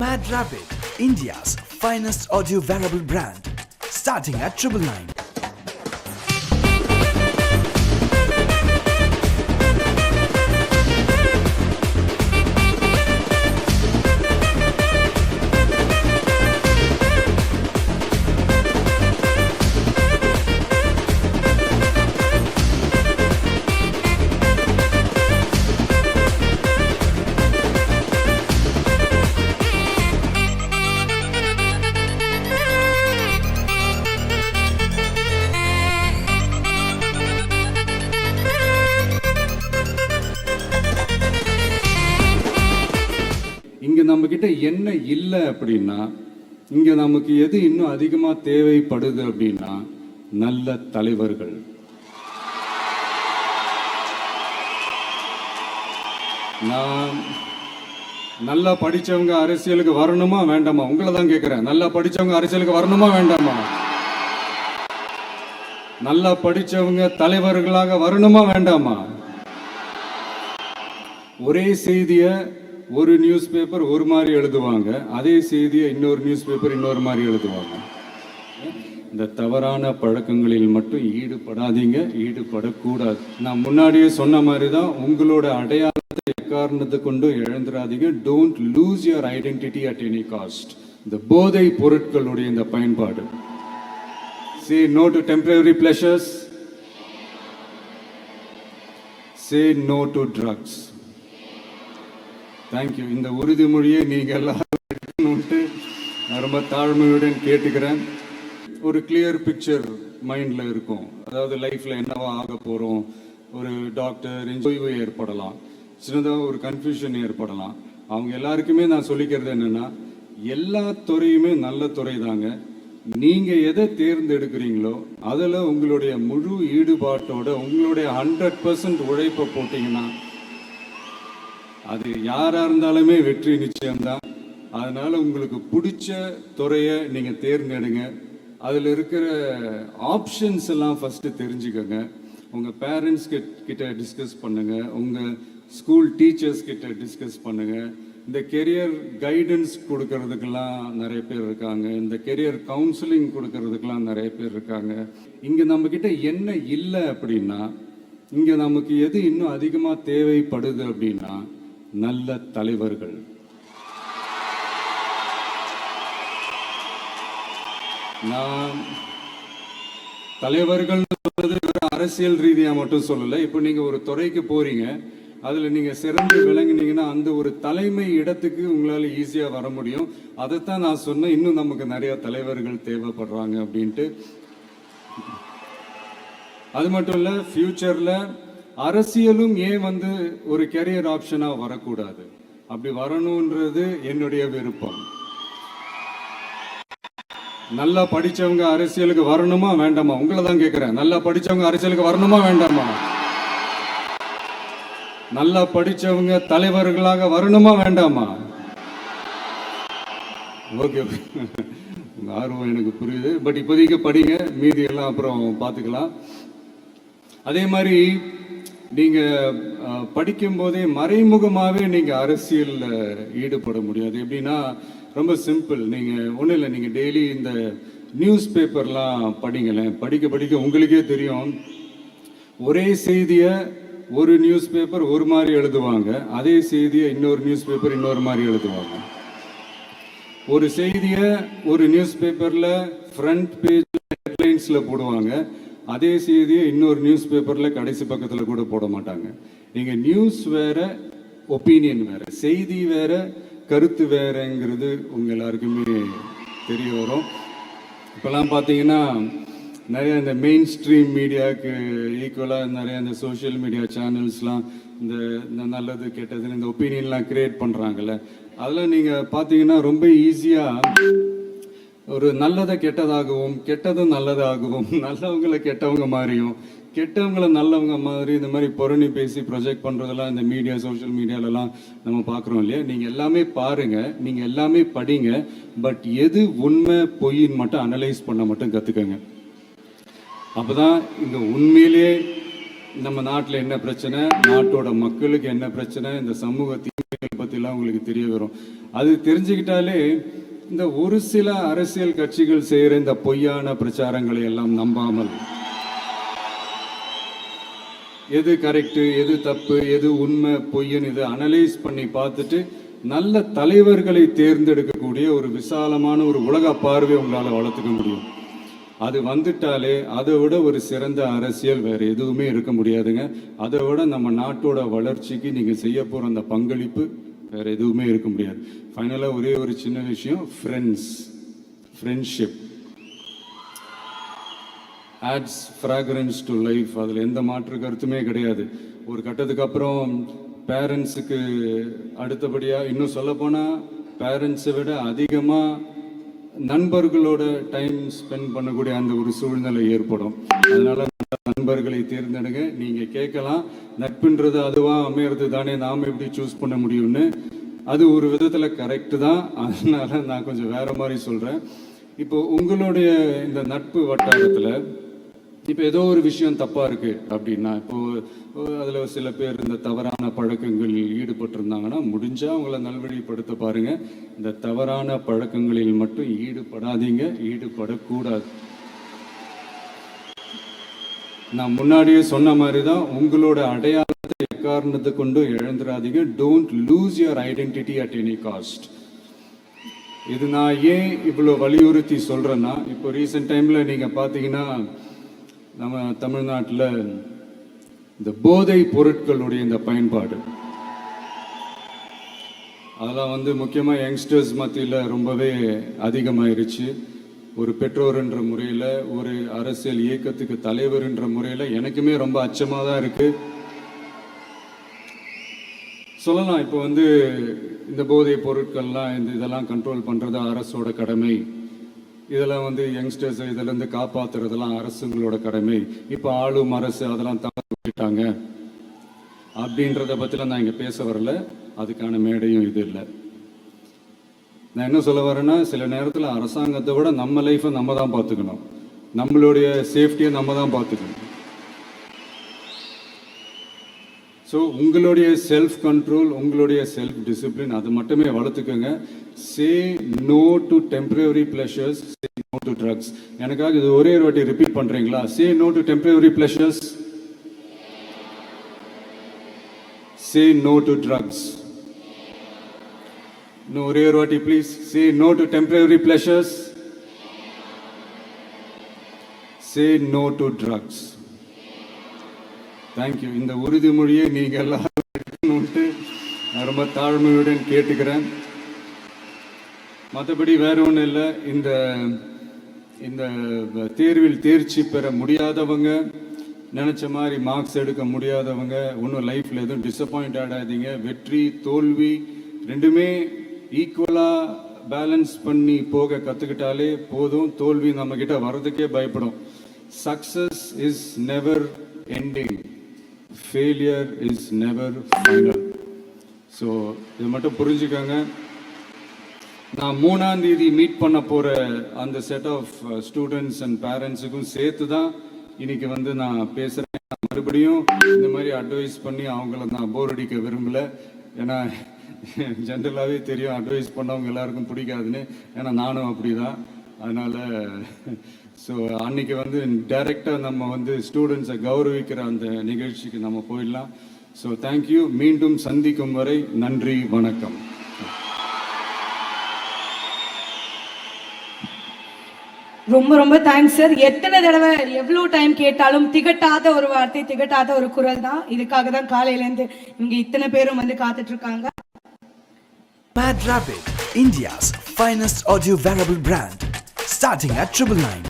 Mad Rabbit, India's finest audio wearable brand, starting at 999. இங்கே நம்மக்கிட்ட என்ன இல்லை அப்படின்னா, இங்கே நமக்கு எது இன்னும் அதிகமாக தேவைப்படுது அப்படின்னா நல்ல தலைவர்கள். நான் நல்லா படித்தவங்க அரசியலுக்கு வரணுமா வேண்டாமா? உங்களை தான் கேட்குறேன். நல்லா படித்தவங்க அரசியலுக்கு வரணுமா வேண்டாமா? நல்லா படித்தவங்க தலைவர்களாக வரணுமா வேண்டாமா? ஒரே செய்தியை ஒரு நியூஸ் பேப்பர் ஒரு மாதிரி எழுதுவாங்க, அதே செய்தியை இன்னொரு நியூஸ் பேப்பர் இன்னொரு மாதிரி எழுதுவாங்க. இந்த தவறான பழக்கங்களில் மட்டும் ஈடுபடாதீங்க, ஈடுபடக்கூடாது. நான் முன்னாடியே சொன்ன மாதிரி தான், உங்களோட அடையாளத்தை எக்காரணத்தை கொண்டு இழந்துடாதீங்க. Don't lose your identity at any cost. இந்த போதை பொருட்களுடைய இந்த பயன்பாடு. Say no to temporary pleasures. Say no to drugs. Thank you. இந்த உறுதிமொழியை நீங்கள் எல்லாரும் எடுக்கணுன்ட்டு நான் ரொம்ப தாழ்மையுடன் கேட்டுக்கிறேன். ஒரு கிளியர் பிக்சர் மைண்டில் இருக்கும். அதாவது லைஃப்பில் என்னவா ஆக போகிறோம், ஒரு டாக்டர் ஓய்வு ஏற்படலாம், சின்னதாக ஒரு கன்ஃபியூஷன் ஏற்படலாம். அவங்க எல்லாருக்குமே நான் சொல்லிக்கிறது என்னென்னா, எல்லா துறையுமே நல்ல துறை தாங்க. நீங்கள் எதை தேர்ந்தெடுக்கிறீங்களோ அதில் உங்களுடைய முழு ஈடுபாட்டோட உங்களுடைய 100% உழைப்பை போட்டிங்கன்னா அது யாராக இருந்தாலுமே வெற்றி நிச்சயம்தான். அதனால் உங்களுக்கு பிடிச்ச துறையை நீங்கள் தேர்ந்தெடுங்க. அதில் இருக்கிற ஆப்ஷன்ஸ் எல்லாம் ஃபஸ்ட்டு தெரிஞ்சுக்கோங்க. உங்கள் பேரண்ட்ஸ் கிட்ட டிஸ்கஸ் பண்ணுங்கள், உங்கள் ஸ்கூல் டீச்சர்ஸ் கிட்ட டிஸ்கஸ் பண்ணுங்கள். இந்த கெரியர் கைடன்ஸ் கொடுக்கறதுக்கெல்லாம் நிறைய பேர் இருக்காங்க, இந்த கெரியர் கவுன்சிலிங் கொடுக்கறதுக்கெல்லாம் நிறைய பேர் இருக்காங்க. இங்கே நம்மக்கிட்ட என்ன இல்லை அப்படின்னா, இங்கே நமக்கு எது இன்னும் அதிகமாக தேவைப்படுது அப்படின்னா நல்ல தலைவர்கள். நான் தலைவர்கள் சொல்றது அரசியல் ரீதியாக மட்டும் சொல்லலை. இப்போ நீங்கள் ஒரு துறைக்கு போறீங்க, அதில் நீங்கள் சிறந்து விளங்கினீங்கன்னா அந்த ஒரு தலைமை இடத்துக்கு உங்களால் ஈஸியாக வர முடியும். அதைத்தான் நான் சொன்னேன், இன்னும் நமக்கு நிறைய தலைவர்கள் தேவைப்படுறாங்க அப்படின்ட்டு. அது மட்டும் இல்லை, ஃபியூச்சரில் அரசியலும் ஏன் ஒரு கெரியர் ஆப்ஷனாக வரக்கூடாது? அப்படி வரணுன்றது என்னுடைய விருப்பம். நல்லா படித்தவங்க அரசியலுக்கு வரணுமா வேண்டாமா? உங்களை தான் கேட்குறேன். நல்லா படித்தவங்க அரசியலுக்கு வரணுமா வேண்டாமா? நல்லா படித்தவங்க தலைவர்களாக வரணுமா வேண்டாமா? ஓகே, உங்கள் ஆர்வம் எனக்கு புரியுது. பட் இப்போதைக்கு படிங்க, மீதி எல்லாம் அப்புறம் பார்த்துக்கலாம். அதே மாதிரி நீங்கள் படிக்கும்போதே மறைமுகமாகவே நீங்கள் அரசியலில் ஈடுபட முடியாது. எப்படின்னா, ரொம்ப சிம்பிள். நீங்கள் ஒன்றும் இல்லை, நீங்கள் டெய்லி இந்த நியூஸ் பேப்பர்லாம் படிங்களேன். படிக்க படிக்க உங்களுக்கே தெரியும், ஒரே செய்தியை ஒரு நியூஸ் பேப்பர் ஒரு மாதிரி எழுதுவாங்க, அதே செய்தியை இன்னொரு நியூஸ் பேப்பர் இன்னொரு மாதிரி எழுதுவாங்க. ஒரு செய்தியை ஒரு நியூஸ் பேப்பரில் ஃப்ரண்ட் பேஜ் ஹெட்லைன்ஸில் போடுவாங்க, அதே செய்தியை இன்னொரு நியூஸ் பேப்பரில் கடைசி பக்கத்தில் கூட போட மாட்டாங்க. நீங்கள் நியூஸ் வேற, ஒப்பீனியன் வேற, செய்தி வேற, கருத்து வேறங்கிறது உங்கள் எல்லாருக்குமே தெரிய வரும். இப்போல்லாம் பார்த்தீங்கன்னா நிறைய இந்த மெயின் ஸ்ட்ரீம் மீடியாவுக்கு ஈக்குவலாக நிறைய இந்த சோஷியல் மீடியா சேனல்ஸ்லாம் இந்த நல்லது கெட்டதுன்னு இந்த ஒப்பீனியன்லாம் க்ரியேட் பண்ணுறாங்கல்ல. அதெல்லாம் நீங்கள் பார்த்தீங்கன்னா ரொம்ப ஈஸியாக ஒரு நல்லதை கெட்டதாகவும் கெட்டதும் நல்லதாகவும் நல்லவங்களை கெட்டவங்க மாதிரியும் கெட்டவங்களை நல்லவங்க மாதிரி இந்த மாதிரி புரணி பேசி ப்ரொஜெக்ட் பண்ணுறதெல்லாம் இந்த மீடியா சோஷியல் மீடியாலலாம் நம்ம பார்க்குறோம் இல்லையா? நீங்கள் எல்லாமே பாருங்கள், நீங்கள் எல்லாமே படிங்க, பட் எது உண்மை பொய்ன்னு மட்டும் அனலைஸ் பண்ண மட்டும் கற்றுக்கங்க. அப்போ தான் இங்கே உண்மையிலே நம்ம நாட்டில் என்ன பிரச்சனை, நாட்டோட மக்களுக்கு என்ன பிரச்சனை, இந்த சமூக தீமைகள் பற்றிலாம் உங்களுக்கு தெரிய வரும். அது தெரிஞ்சுக்கிட்டாலே இந்த ஒரு சில அரசியல் கட்சிகள் செய்கிற இந்த பொய்யான பிரச்சாரங்களை எல்லாம் நம்பாமல் எது கரெக்டு, எது தப்பு, எது உண்மை பொய்ன்னு இதை அனலைஸ் பண்ணி பார்த்துட்டு நல்ல தலைவர்களை தேர்ந்தெடுக்கக்கூடிய ஒரு விசாலமான ஒரு உலக பார்வை உங்களால் வளர்த்துக்க முடியும். அது வந்துட்டாலே அதை விட ஒரு சிறந்த அரசியல் வேறு எதுவுமே இருக்க முடியாதுங்க. அதை விட நம்ம நாட்டோட வளர்ச்சிக்கு நீங்கள் செய்ய போகிற அந்த பங்களிப்பு வேறு எதுவுமே இருக்க முடியாது. ஃபைனலாக ஒரே ஒரு சின்ன விஷயம், friendship adds fragrance to life. அதில் எந்த மாற்று கருத்துமே கிடையாது. ஒரு கட்டத்துக்கு அப்புறம் பேரண்ட்ஸுக்கு அடுத்தபடியாக, இன்னும் சொல்லப்போனால் பேரண்ட்ஸை விட அதிகமாக நண்பர்களோட டைம் ஸ்பெண்ட் பண்ணக்கூடிய அந்த ஒரு சூழ்நிலை ஏற்படும். அதனால நண்பர்களை தேர்ந்தெடுங்க. நீங்கள் கேட்கலாம், நட்புன்றது அதுவாக அமையிறது தானே, நாம் எப்படி சூஸ் பண்ண முடியும்னு. அது ஒரு விதத்தில் கரெக்டு தான். அதனால நான் கொஞ்சம் வேற மாதிரி சொல்கிறேன். இப்போ உங்களுடைய இந்த நட்பு வட்டாரத்தில் இப்போ ஏதோ ஒரு விஷயம் தப்பாக இருக்குது அப்படின்னா, இப்போது அதில் சில பேர் இந்த தவறான பழக்கங்களில் ஈடுபட்டிருந்தாங்கன்னா முடிஞ்சால் அவங்கள நல்வழிப்படுத்த பாருங்கள். இந்த தவறான பழக்கங்களில் மட்டும் ஈடுபடாதீங்க, ஈடுபடக்கூடாது. நான் முன்னாடியே சொன்ன மாதிரி தான், உங்களோட அடையாளத்தை எக்காரணத்தை கொண்டு இழந்துடாதீங்க. Don't lose your identity at any cost. இது நான் ஏன் இவ்வளோ வலியுறுத்தி சொல்கிறேன்னா, இப்போ ரீசெண்ட் டைமில் நீங்கள் பார்த்தீங்கன்னா நம்ம தமிழ்நாட்டில் இந்த போதை பொருட்களுடைய இந்த பயன்பாடு அதெல்லாம் முக்கியமாக யங்ஸ்டர்ஸ் மத்தியில் ரொம்பவே அதிகமாயிருச்சு. ஒரு பெற்றோர் என்ற முறையில், ஒரு அரசியல் இயக்கத்துக்கு தலைவர் என்ற முறையில் எனக்குமே ரொம்ப அச்சமாக தான் இருக்குது. சொல்லலாம், இப்போ இந்த போதை பொருட்கள்லாம் இதெல்லாம் கண்ட்ரோல் பண்ணுறது அரசோட கடமை. இதெல்லாம் யங்ஸ்டர்ஸ் இதிலேருந்து காப்பாற்றுறதெல்லாம் அரசுங்களோட கடமை. இப்போ ஆளும் அரசு அதெல்லாம் தவிர்த்துட்டாங்க அப்படின்றத பற்றிலாம் நான் இங்கே பேச வரல. அதுக்கான மேடையும் இது இல்லை. நான் என்ன சொல்ல வரேன்னா, சில நேரத்தில் அரசாங்கத்தை விட நம்ம லைஃப்பை நம்ம தான் பார்த்துக்கணும், நம்மளுடைய சேஃப்டியை நம்ம தான் பார்த்துக்கணும். ஸோ உங்களுடைய செல்ஃப் கண்ட்ரோல், உங்களுடைய செல்ஃப் டிசிப்ளின் அது மட்டுமே வளர்த்துக்கோங்க. Say no to temporary pleasures, say no to drugs. எனக்காக இது ஒரே ஒரு வாட்டி ரிப்பீட் பண்ணுறீங்களா? Say no to temporary pleasures, say no to drugs. இன்னும் ஒரே ஒரு வாட்டி please. Say no to temporary pleasures, say no to drugs. Thank you. இந்த உறுதிமொழியை நீங்கள் எல்லாரும் எடுக்கணும்ட்டு நான் ரொம்ப தாழ்மையுடன் கேட்டுக்கிறேன். மற்றபடி வேற ஒன்றும் இல்லை. இந்த தேர்வில் தேர்ச்சி பெற முடியாதவங்க, நினச்ச மாதிரி மார்க்ஸ் எடுக்க முடியாதவங்க ஒன்றும் லைஃப்பில் எதுவும் டிசப்பாயிண்ட் ஆகாதீங்க. வெற்றி தோல்வி ரெண்டுமே ஈக்குவலாக பேலன்ஸ் பண்ணி போக கற்றுக்கிட்டாலே போதும். தோல்வி நம்மக்கிட்ட வர்றதுக்கே பயப்படும். Success is never ending, failure is never final. So இது மட்டும் புரிஞ்சுக்கோங்க. நான் 3ஆம் தேதி மீட் பண்ண போகிற அந்த செட் ஆஃப் ஸ்டூடெண்ட்ஸ் அண்ட் பேரண்ட்ஸுக்கும் சேர்த்து தான் இன்னைக்கு நான் பேசுகிறேன். மறுபடியும் இந்த மாதிரி அட்வைஸ் பண்ணி அவங்கள நான் போர் அடிக்க விரும்பலை. ஏன்னா ஜென்ரலாகவே தெரியும் அட்வைஸ் பண்ணவங்க எல்லாருக்கும் பிடிக்காதுன்னு. ஏன்னா நானும் அப்படி தான். அதனால் ஸோ அன்றைக்கி டைரெக்டாக நம்ம ஸ்டூடெண்ட்ஸை கௌரவிக்கிற அந்த நிகழ்ச்சிக்கு நம்ம போயிடலாம். So thank you. மீண்டும் சந்திக்கும் வரை நன்றி, வணக்கம். ரொம்ப ரொம்ப தேங்க்ஸ் சார். எத்தனை தடவை எவ்வளோ டைம் கேட்டாலும் திகட்டாத ஒரு வார்த்தை, திகட்டாத ஒரு குரல் தான். இதுக்காக தான் காலையிலேருந்து இவங்க இத்தனை பேரும் காத்துட்டு இருக்காங்க. Mad Rapid, India's finest audio wearable brand, starting at 999.